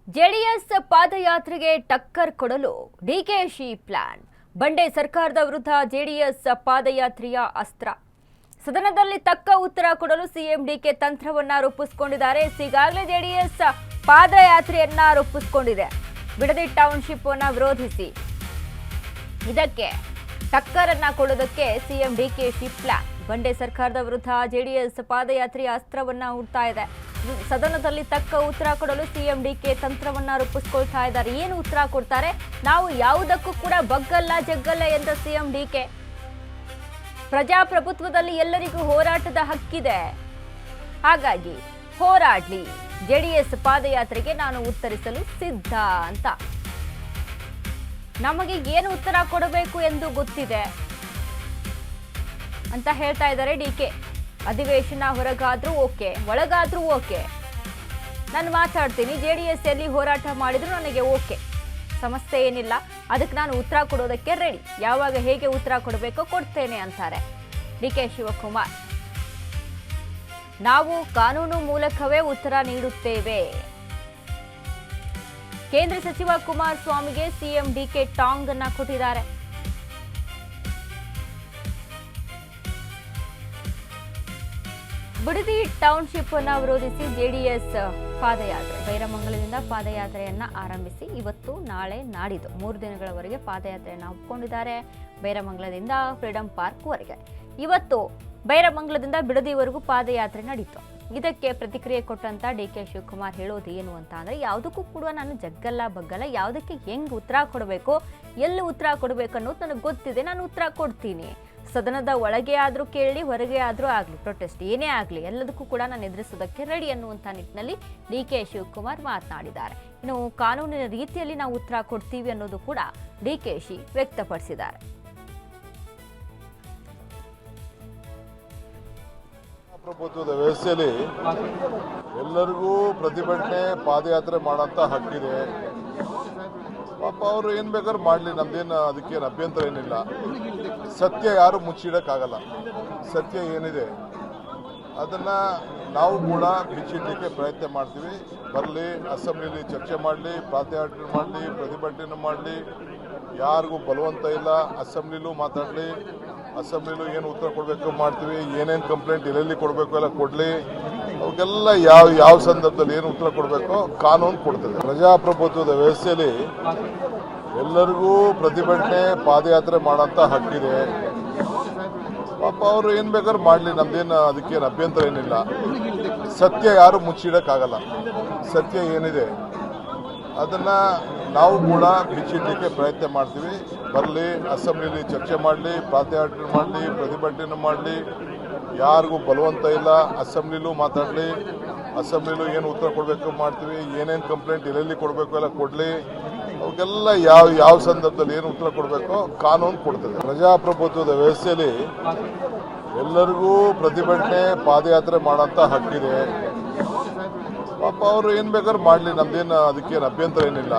JDS ಪಾದಯಾತ್ರೆಗೆ ಟಕ್ಕರ್ ಕೊಡಲು DKShi plan. ಬಂಡೆ ಸರ್ಕಾರದ ವಿರುದ್ಧ ಜೆಡಿಎಸ್ ಪಾದಯಾತ್ರೆಯ ಅಸ್ತ್ರ. ಸದನದಲ್ಲಿ ತಕ್ಕ ಉತ್ತರ ಕೊಡಲು ಸಿಎಂ ಡಿಕೆ ತಂತ್ರವನ್ನ ರೂಪಿಸಿಕೊಂಡಿದ್ದಾರೆ. ಈಗಾಗಲೇ ಜೆಡಿಎಸ್ ಪಾದಯಾತ್ರೆಯನ್ನ ರೂಪಿಸಿಕೊಂಡಿದೆ. ಬಿಡದಿ ಟೌನ್ಶಿಪ್ ಅನ್ನು ವಿರೋಧಿಸಿ ಇದಕ್ಕೆ ಟಕ್ಕರನ್ನ ಕೊಡೋದಕ್ಕೆ ಸಿಎಂ ಡಿಕೆಶಿ ಪ್ಲಾನ್. ಬಂಡೆ ಸರ್ಕಾರದ ವಿರುದ್ಧ ಜೆಡಿಎಸ್ ಪಾದಯಾತ್ರೆಯ ಅಸ್ತ್ರವನ್ನ ಹುಡ್ತಾ ಇದೆ. ಸದನದಲ್ಲಿ ತಕ್ಕ ಉತ್ತರ ಕೊಡಲು ಸಿಎಂ ಡಿಕೆ ತಂತ್ರವನ್ನ ರೂಪಿಸಿಕೊಳ್ತಾ ಇದ್ದಾರೆ. ಏನು ಉತ್ತರ ಕೊಡ್ತಾರೆ? ನಾವು ಯಾವುದಕ್ಕೂ ಕೂಡ ಬಗ್ಗಲ್ಲ ಜಗ್ಗಲ್ಲ ಎಂದ ಸಿಎಂ ಡಿಕೆ. ಪ್ರಜಾಪ್ರಭುತ್ವದಲ್ಲಿ ಎಲ್ಲರಿಗೂ ಹೋರಾಟದ ಹಕ್ಕಿದೆ, ಹಾಗಾಗಿ ಹೋರಾಡ್ಲಿ. ಜೆಡಿಎಸ್ ಪಾದಯಾತ್ರೆಗೆ ನಾನು ಉತ್ತರಿಸಲು ಸಿದ್ಧ ಅಂತ. ನಮಗೆ ಏನು ಉತ್ತರ ಕೊಡಬೇಕು ಎಂದು ಗೊತ್ತಿದೆ ಅಂತ ಹೇಳ್ತಾ ಇದ್ದಾರೆ ಡಿಕೆ. ಅಧಿವೇಶನ ಹೊರಗಾದ್ರೂ ಓಕೆ, ಒಳಗಾದ್ರೂ ಓಕೆ, ನಾನು ಮಾತಾಡ್ತೀನಿ. ಜೆಡಿಎಸ್ ಎಲ್ಲಿ ಹೋರಾಟ ಮಾಡಿದ್ರು ನನಗೆ ಓಕೆ, ಸಮಸ್ಯೆ ಏನಿಲ್ಲ. ಅದಕ್ಕೆ ನಾನು ಉತ್ತರ ಕೊಡೋದಕ್ಕೆ ರೆಡಿ. ಯಾವಾಗ ಹೇಗೆ ಉತ್ತರ ಕೊಡಬೇಕೋ ಕೊಡ್ತೇನೆ ಅಂತಾರೆ ಡಿಕೆ ಶಿವಕುಮಾರ್. ನಾವು ಕಾನೂನು ಮೂಲಕವೇ ಉತ್ತರ ನೀಡುತ್ತೇವೆ. ಕೇಂದ್ರ ಸಚಿವ ಕುಮಾರಸ್ವಾಮಿಗೆ ಸಿಎಂ ಡಿಕೆ ಟಾಂಗ್ ಅನ್ನ ಕೊಟ್ಟಿದ್ದಾರೆ. ಬಿಡದಿ ಟೌನ್ಶಿಪ್ ಅನ್ನು ವಿರೋಧಿಸಿ ಜೆಡಿಎಸ್ ಪಾದಯಾತ್ರೆ ಬೈರಮಂಗಲದಿಂದ ಪಾದಯಾತ್ರೆಯನ್ನ ಆರಂಭಿಸಿ ಇವತ್ತು, ನಾಳೆ, ನಾಡಿದ್ದು 3 ದಿನಗಳವರೆಗೆ ಪಾದಯಾತ್ರೆಯನ್ನು ಒಪ್ಪಿಕೊಂಡಿದ್ದಾರೆ. ಬೈರಮಂಗಲದಿಂದ ಫ್ರೀಡಂ ಪಾರ್ಕ್ ವರೆಗೆ ಇವತ್ತು ಬೈರಮಂಗಲದಿಂದ ಬಿಡದಿವರೆಗೂ ಪಾದಯಾತ್ರೆ ನಡೀತು. ಇದಕ್ಕೆ ಪ್ರತಿಕ್ರಿಯೆ ಕೊಟ್ಟಂತ ಡಿಕೆ ಶಿವಕುಮಾರ್ ಹೇಳೋದು ಏನು ಅಂತ ಅಂದ್ರೆ, ಯಾವುದಕ್ಕೂ ಕೂಡ ನಾನು ಜಗ್ಗಲ್ಲ ಬಗ್ಗಲ್ಲ, ಯಾವುದಕ್ಕೆ ಹೆಂಗ್ ಉತ್ತರ ಕೊಡಬೇಕು, ಎಲ್ಲಿ ಉತ್ತರ ಕೊಡಬೇಕು ಅನ್ನೋದು ನನಗೆ ಗೊತ್ತಿದೆ, ನಾನು ಉತ್ತರ ಕೊಡ್ತೀನಿ. ಸದನದ ಒಳಗೆ ಆದ್ರೂ ಕೇಳಿ, ಹೊರಗೆ ಆದ್ರೂ ಆಗ್ಲಿ, ಪ್ರೊಟೆಸ್ಟ್ ಏನೇ ಆಗ್ಲಿ, ಎಲ್ಲದಕ್ಕೂ ಕೂಡ ನಾನು ಎದುರಿಸೋದಕ್ಕೆ ರೆಡಿ ಅನ್ನುವಂಥ ನಿಟ್ಟಿನಲ್ಲಿ ಡಿಕೆ ಶಿವಕುಮಾರ್ ಮಾತನಾಡಿದ್ದಾರೆ. ಇನ್ನು ಕಾನೂನಿನ ರೀತಿಯಲ್ಲಿ ನಾವು ಉತ್ತರ ಕೊಡ್ತೀವಿ ಅನ್ನೋದು ಕೂಡ ಡಿಕೆಶಿ ವ್ಯಕ್ತಪಡಿಸಿದ್ದಾರೆ. ಪ್ರಭುತ್ವದ ವ್ಯವಸ್ಥೆಯಲ್ಲಿ ಎಲ್ಲರಿಗೂ ಪ್ರತಿಭಟನೆ, ಪಾದಯಾತ್ರೆ ಮಾಡೋಂಥ ಹಕ್ಕಿದೆ. ಪಾಪ ಅವರು ಏನು ಬೇಕಾದ್ರೂ ಮಾಡಲಿ, ನಮ್ದೇನು ಅದಕ್ಕೇನು ಅಭ್ಯಂತರ ಏನಿಲ್ಲ. ಸತ್ಯ ಯಾರು ಮುಚ್ಚಿಡೋಕ್ಕಾಗಲ್ಲ. ಸತ್ಯ ಏನಿದೆ ಅದನ್ನು ನಾವು ಕೂಡ ಬಿಚ್ಚಿಡಲಿಕ್ಕೆ ಪ್ರಯತ್ನ ಮಾಡ್ತೀವಿ. ಬರಲಿ, ಅಸೆಂಬ್ಲಿಲಿ ಚರ್ಚೆ ಮಾಡಲಿ, ಪಾದಯಾತ್ರೆ ಮಾಡಲಿ, ಪ್ರತಿಭಟನೆ ಮಾಡಲಿ, ಯಾರಿಗೂ ಬಲವಂತ ಇಲ್ಲ. ಅಸೆಂಬ್ಲಿಲೂ ಮಾತಾಡಲಿ, ಅಸೆಂಬ್ಲಿಲೂ ಏನು ಉತ್ತರ ಕೊಡಬೇಕು ಮಾಡ್ತೀವಿ. ಏನೇನು ಕಂಪ್ಲೇಂಟ್ ಎಲ್ಲೆಲ್ಲಿ ಕೊಡಬೇಕು ಎಲ್ಲ ಕೊಡಲಿ. ಅವಕ್ಕೆಲ್ಲ ಯಾವ ಸಂದರ್ಭದಲ್ಲಿ ಏನು ಉತ್ತರ ಕೊಡಬೇಕು ಕಾನೂನು ಕೊಡ್ತದೆ. ಪ್ರಜಾಪ್ರಭುತ್ವದ ವ್ಯವಸ್ಥೆಯಲ್ಲಿ ಎಲ್ಲರಿಗೂ ಪ್ರತಿಭಟನೆ, ಪಾದಯಾತ್ರೆ ಮಾಡೋಂಥ ಹಕ್ಕಿದೆ. ಪಾಪ ಅವರು ಏನು ಬೇಕಾದ್ರೂ ಮಾಡಲಿ, ನಮ್ದೇನು ಅದಕ್ಕೇನು ಅಭ್ಯಂತರ ಏನಿಲ್ಲ. ಸತ್ಯ ಯಾರು ಮುಚ್ಚಿಡೋಕ್ಕಾಗಲ್ಲ. ಸತ್ಯ ಏನಿದೆ ಅದನ್ನು ನಾವು ಕೂಡ ಬಿಚ್ಚಿಡಲಿಕ್ಕೆ ಪ್ರಯತ್ನ ಮಾಡ್ತೀವಿ. ಬರಲಿ, ಅಸೆಂಬ್ಲಿಲಿ ಚರ್ಚೆ ಮಾಡಲಿ, ಪಾದಯಾತ್ರೆ ಮಾಡಲಿ, ಪ್ರತಿಭಟನೆ ಮಾಡಲಿ, ಯಾರಿಗೂ ಬಲವಂತ ಇಲ್ಲ. ಅಸೆಂಬ್ಲಿಲೂ ಮಾತಾಡಲಿ, ಅಸೆಂಬ್ಲಿಲೂ ಏನು ಉತ್ತರ ಕೊಡಬೇಕು ಮಾಡ್ತೀವಿ. ಏನೇನು ಕಂಪ್ಲೇಂಟ್ ಎಲ್ಲೆಲ್ಲಿ ಕೊಡಬೇಕು ಎಲ್ಲ ಕೊಡಲಿ. ಅವಕ್ಕೆಲ್ಲ ಯಾವ ಸಂದರ್ಭದಲ್ಲಿ ಏನು ಉತ್ತರ ಕೊಡಬೇಕು ಕಾನೂನು ಕೊಡ್ತದೆ. ಪ್ರಜಾಪ್ರಭುತ್ವದ ವ್ಯವಸ್ಥೆಯಲ್ಲಿ ಎಲ್ಲರಿಗೂ ಪ್ರತಿಭಟನೆ, ಪಾದಯಾತ್ರೆ ಮಾಡೋಂಥ ಹಕ್ಕಿದೆ. ಪಾಪ ಅವರು ಏನು ಬೇಕಾದ್ರೂ ಮಾಡಲಿ, ನಮ್ದೇನು ಅದಕ್ಕೇನು ಅಭ್ಯಂತರ ಏನಿಲ್ಲ.